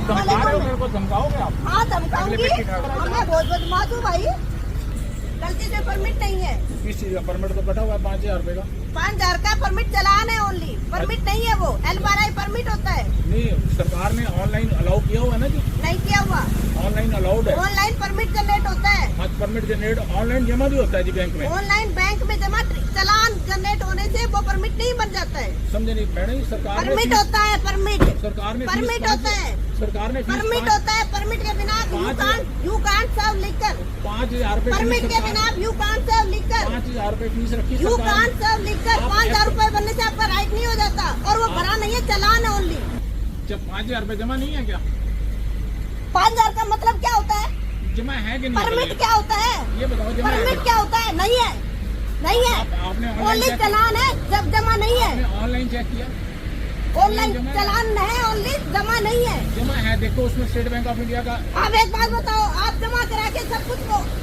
धमका रहे हो मेरे को, धमकाओगे आप? हाँ धमकाऊंगी, मैं बहुत बदमाश हूँ भाई, गलती से परमिट नहीं है। किस चीज का परमिट तो कटा हुआ है 5,000 रुपए का? 5,000 का परमिट चलान है ओनली, परमिट नहीं है वो, L12I परमिट होता है। नहीं, सरकार ने ऑनलाइन अलाउ किया हुआ है ना जी? नहीं किया हुआ, ऑनलाइन अलाउड है। ऑनलाइन परमिट जनरेट होता है। हाँ, परमिट जनरेट ऑनलाइन जमा भी होता है जी बैंक में? ऑनलाइन बैंक में जमा, चलान जनरेट होने से वो परमिट नहीं बन जाता है। समझे नहीं मैडम, सरकार ने परमिट होता है, परमिट, सरकार ने परमिट होता है, सरकार ने परमिट होता है। परमिट के बिना यू कांट सर्व लिकर, 5,000 रुपए, परमिट के बिना यू कांट सर्व लिकर, 5,000 रुपए फीस रखी यू सरकार ने। कांट सर्व लिकर 5,000 रुपए बनने से आपका राइट नहीं हो जाता, और वो भरा नहीं है, चलान है ओनली। जब 5,000 रुपए जमा नहीं है क्या? 5,000 का मतलब क्या होता है? जमा है कि नहीं? परमिट क्या होता है? ये बताओ, जमा है परमिट क्या होता है? नहीं है, नहीं है, आपने ओनली चलान है, जब जमा नहीं है। ऑनलाइन चेक किया? ऑनलाइन चलान है ओनली, जमा नहीं है। जमा है, देखो उसमें स्टेट बैंक ऑफ इंडिया का। आप एक बात बताओ, आप जमा करा के सब कुछ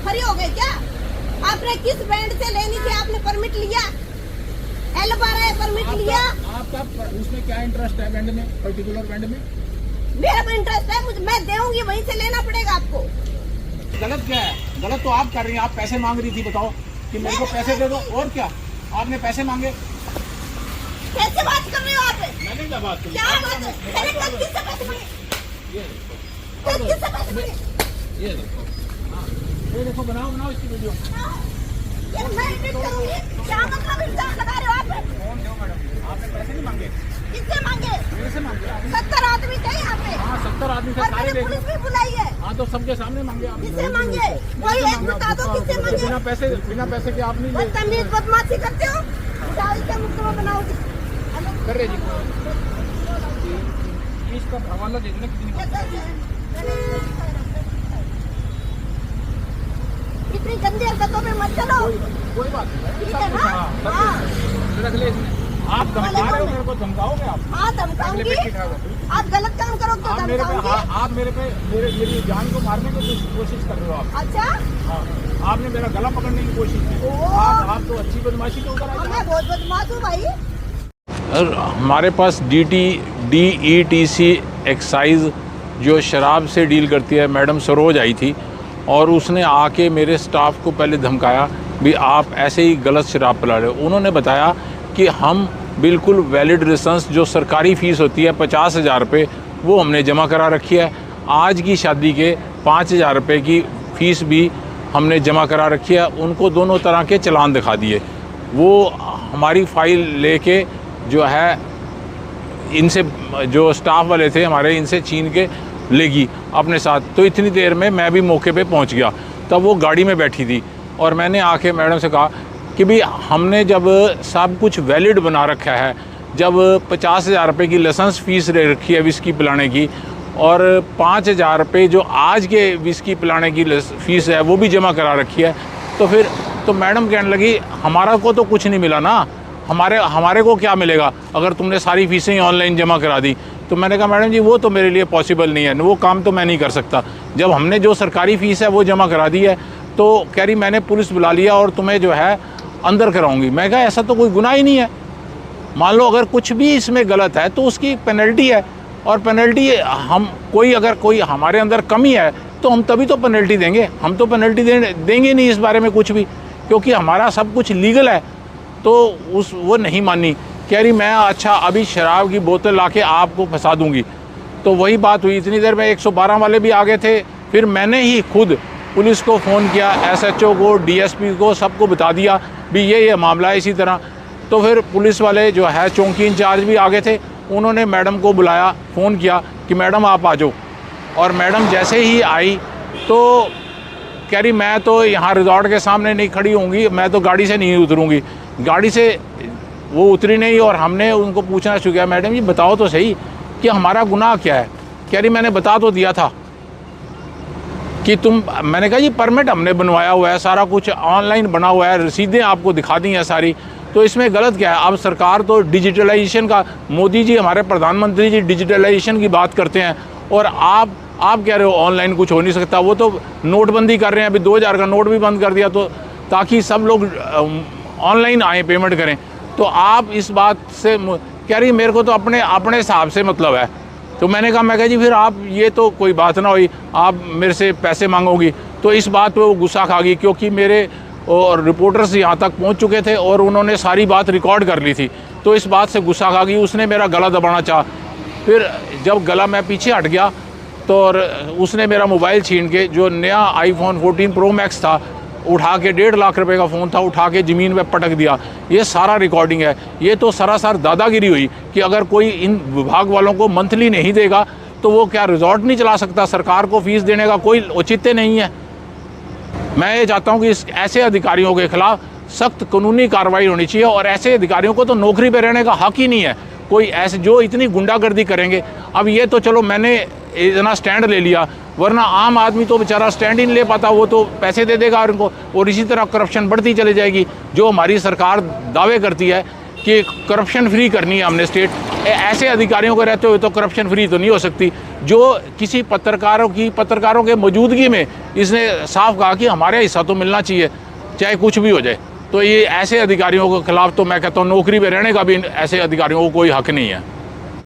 फ्री हो गए क्या? आपने किस बैंड से लेनी थी? आपने परमिट लिया, L12I परमिट लिया। आपका उसमें क्या इंटरेस्ट है बैंड में, पर्टिकुलर बैंड में? मेरा इंटरेस्ट है, मैं दूंगी, वहीं से लेना पड़ेगा आपको। गलत क्या है? गलत तो आप कर रही हैं, आप पैसे मांग रही थी, बताओ कि मेरे को पैसे दे दो, और क्या आपने पैसे मांगे? कैसे बात कर रहे हो आप? मैंने क्या बात की? क्या बात है? मैंने कल किससे पैसे मांगे? कल किससे पैसे मांगे? ये देखो, बनाओ इसकी वीडियो। यार मैं एडिट करूंगी, क्या मतलब इल्जाम लगा रहे हो आप? कौन दो मैडम, आपने पैसे नहीं मांगे? किससे मांगे? मेरे से मांगे आपने? 70 आदमी थे यहाँ पे। हाँ, 70 आदमी थे, और सारे मैंने देख लो। पुलिस भी बुलाई है। हाँ, तो सबके सामने मांगे आप? किससे मांगे? वही एक बता दो, किससे मांगे? बिना पैसे के आप नहीं ले बदतमीज बदमाशी करते हो, जाल के मुकदमा बनाओगे। कर रहे जी। इसका हवाला दे देना कितनी। इतनी गंदी हरकतों में मत चलो। कोई बात नहीं, ठीक है ना? हाँ रख ले इसमें। आप धमका रहे हो मेरे को, धमकाओगे आप? हाँ धमकाऊंगी, आप गलत काम करोगे तो धमकाऊंगी। आप मेरी जान को मारने की कोशिश कर रहे हो आप। अच्छा, हाँ, आपने मेरा गला पकड़ने की कोशिश की। आप तो अच्छी बदमाशी के ऊपर आए। मैं बहुत बदमाश हूँ भाई। हमारे पास DETC एक्साइज जो शराब से डील करती है, मैडम सरोज आई थी, और उसने आके मेरे स्टाफ को पहले धमकाया भी आप ऐसे ही गलत शराब पिला रहे हो। उन्होंने बताया कि हम बिल्कुल वैलिड लाइसेंस जो सरकारी फ़ीस होती है 50,000 रुपये, वो हमने जमा करा रखी है। आज की शादी के 5,000 रुपये की फ़ीस भी हमने जमा करा रखी है। उनको दोनों तरह के चालान दिखा दिए। वो हमारी फ़ाइल लेके जो है इनसे, जो स्टाफ वाले थे हमारे, इनसे छीन के लेगी अपने साथ। तो इतनी देर में मैं भी मौके पे पहुंच गया। तब वो गाड़ी में बैठी थी और मैंने आके मैडम से कहा कि भाई हमने जब सब कुछ वैलिड बना रखा है, जब 50,000 रुपये की लाइसेंस फ़ीस ले रखी है विस्की पिलाने की, और 5,000 रुपये जो आज के विस्की पिलाने की फ़ीस है वो भी जमा करा रखी है, तो फिर तो मैडम कहने लगी हमारा को तो कुछ नहीं मिला ना, हमारे को क्या मिलेगा अगर तुमने सारी फ़ीसें ही ऑनलाइन जमा करा दी। तो मैंने कहा मैडम जी वो तो मेरे लिए पॉसिबल नहीं है, वो काम तो मैं नहीं कर सकता। जब हमने जो सरकारी फ़ीस है वो जमा करा दी है, तो कह रही मैंने पुलिस बुला लिया और तुम्हें जो है अंदर कराऊंगी। मैं कहा ऐसा तो कोई गुनाह ही नहीं है। मान लो अगर कुछ भी इसमें गलत है तो उसकी पेनल्टी है, और पेनल्टी हम अगर कोई हमारे अंदर कमी है तो हम तभी तो पेनल्टी देंगे। हम तो पेनल्टी देंगे नहीं इस बारे में कुछ भी, क्योंकि हमारा सब कुछ लीगल है। तो वो नहीं मानी, कह रही मैं अच्छा अभी शराब की बोतल लाके आपको फंसा दूंगी। तो वही बात हुई। इतनी देर में 112 वाले भी आ गए थे। फिर मैंने ही खुद पुलिस को फ़ोन किया, SHO को, DSP को, सबको बता दिया भी ये मामला है इसी तरह। तो फिर पुलिस वाले जो है चौकी इंचार्ज भी आ गए थे, उन्होंने मैडम को बुलाया, फ़ोन किया कि मैडम आप आ जाओ। और मैडम जैसे ही आई तो कह रही मैं तो यहाँ रिजॉर्ट के सामने नहीं खड़ी होंगी, मैं तो गाड़ी से नहीं उतरूँगी। गाड़ी से वो उतरी नहीं और हमने उनको पूछना शुरू किया मैडम जी बताओ तो सही कि हमारा गुनाह क्या है। कह रही मैंने बता तो दिया था कि मैंने कहा जी परमिट हमने बनवाया हुआ है, सारा कुछ ऑनलाइन बना हुआ है, रसीदें आपको दिखा दी हैं सारी, तो इसमें गलत क्या है। अब सरकार तो डिजिटलाइजेशन का, मोदी जी हमारे प्रधानमंत्री जी डिजिटलाइजेशन की बात करते हैं, और आप कह रहे हो ऑनलाइन कुछ हो नहीं सकता। वो तो नोटबंदी कर रहे हैं, अभी 2000 का नोट भी बंद कर दिया तो ताकि सब लोग ऑनलाइन आए पेमेंट करें। तो आप इस बात से कह रही मेरे को तो अपने हिसाब से मतलब है। तो मैंने कहा जी फिर आप ये तो कोई बात ना हुई, आप मेरे से पैसे मांगोगी। तो इस बात पे वो गुस्सा खा गई, क्योंकि मेरे और रिपोर्टर्स यहाँ तक पहुँच चुके थे और उन्होंने सारी बात रिकॉर्ड कर ली थी। तो इस बात से गुस्सा खा गई, उसने मेरा गला दबाना चाहा। फिर जब गला मैं पीछे हट गया तो और उसने मेरा मोबाइल छीन के, जो नया आईफोन 14 प्रो मैक्स था, उठा के 1.5 लाख रुपए का फ़ोन था, उठा के ज़मीन पे पटक दिया। ये सारा रिकॉर्डिंग है। ये तो सरासर दादागिरी हुई कि अगर कोई इन विभाग वालों को मंथली नहीं देगा तो वो क्या रिजॉर्ट नहीं चला सकता? सरकार को फीस देने का कोई औचित्य नहीं है। मैं ये चाहता हूँ कि ऐसे अधिकारियों के खिलाफ सख्त कानूनी कार्रवाई होनी चाहिए, और ऐसे अधिकारियों को तो नौकरी पर रहने का हक ही नहीं है। कोई ऐसे जो इतनी गुंडागर्दी करेंगे, अब ये तो चलो मैंने इतना स्टैंड ले लिया, वरना आम आदमी तो बेचारा स्टैंड ही नहीं ले पाता, वो तो पैसे दे देगा उनको, और इसी तरह करप्शन बढ़ती चली जाएगी। जो हमारी सरकार दावे करती है कि करप्शन फ्री करनी है हमने स्टेट, ऐसे अधिकारियों के रहते हुए तो करप्शन फ्री तो नहीं हो सकती। जो किसी पत्रकारों के मौजूदगी में इसने साफ कहा कि हमारा हिस्सा तो मिलना चाहिए चाहे कुछ भी हो जाए। तो ये ऐसे अधिकारियों के खिलाफ तो मैं कहता हूँ नौकरी में रहने का भी ऐसे अधिकारियों को कोई हक नहीं है।